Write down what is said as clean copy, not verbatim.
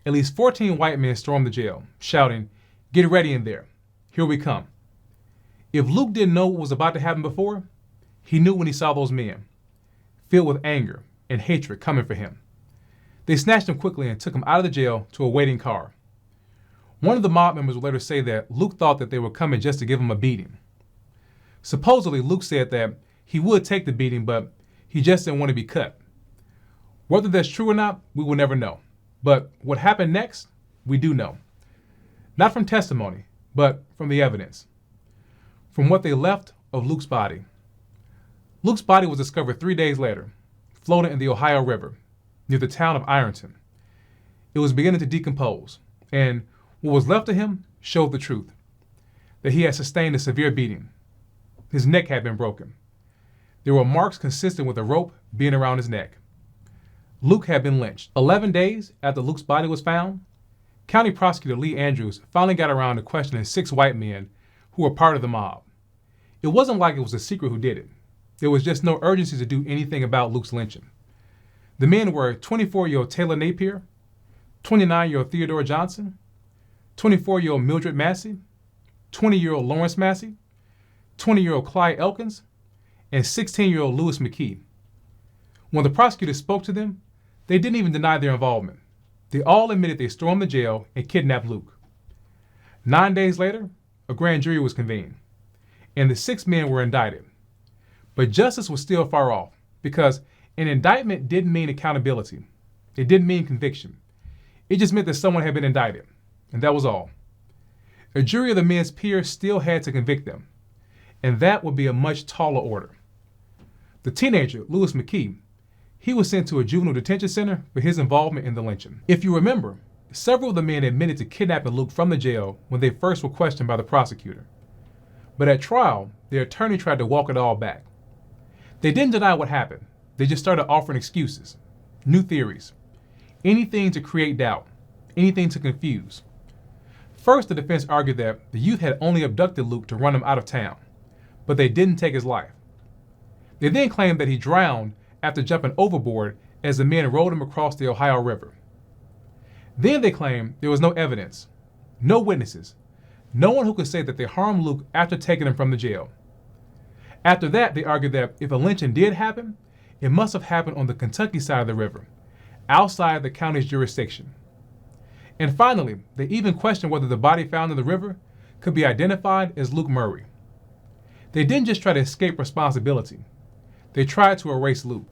at least 14 white men stormed the jail, shouting, "Get ready in there. Here we come." If Luke didn't know what was about to happen before, he knew when he saw those men, filled with anger and hatred coming for him. They snatched him quickly and took him out of the jail to a waiting car. One of the mob members would later say that Luke thought that they were coming just to give him a beating. Supposedly, Luke said that he would take the beating, but he just didn't want to be cut. Whether that's true or not, we will never know. But what happened next, we do know. Not from testimony, but from the evidence. From what they left of Luke's body. Luke's body was discovered 3 days later, floating in the Ohio River, near the town of Ironton. It was beginning to decompose, and what was left of him showed the truth, that he had sustained a severe beating. His neck had been broken. There were marks consistent with a rope being around his neck. Luke had been lynched. 11 days after Luke's body was found, County Prosecutor Lee Andrews finally got around to questioning 6 white men who were part of the mob. It wasn't like it was a secret who did it. There was just no urgency to do anything about Luke's lynching. The men were 24-year-old Taylor Napier, 29-year-old Theodore Johnson, 24-year-old Mildred Massey, 20-year-old Lawrence Massey, 20-year-old Clyde Elkins, and 16-year-old Lewis McKee. When the prosecutors spoke to them, they didn't even deny their involvement. They all admitted they stormed the jail and kidnapped Luke. 9 days later, a grand jury was convened, and the 6 men were indicted. But justice was still far off, because an indictment didn't mean accountability. It didn't mean conviction. It just meant that someone had been indicted, and that was all. A jury of the men's peers still had to convict them, and that would be a much taller order. The teenager, Lewis McKee, he was sent to a juvenile detention center for his involvement in the lynching. If you remember, several of the men admitted to kidnapping Luke from the jail when they first were questioned by the prosecutor. But at trial, their attorney tried to walk it all back. They didn't deny what happened. They just started offering excuses, new theories, anything to create doubt, anything to confuse. First, the defense argued that the youth had only abducted Luke to run him out of town, but they didn't take his life. They then claimed that he drowned after jumping overboard as the men rowed him across the Ohio River. Then they claimed there was no evidence, no witnesses, no one who could say that they harmed Luke after taking him from the jail. After that, they argued that if a lynching did happen, it must have happened on the Kentucky side of the river, outside the county's jurisdiction. And finally, they even questioned whether the body found in the river could be identified as Luke Murray. They didn't just try to escape responsibility. They tried to erase Luke.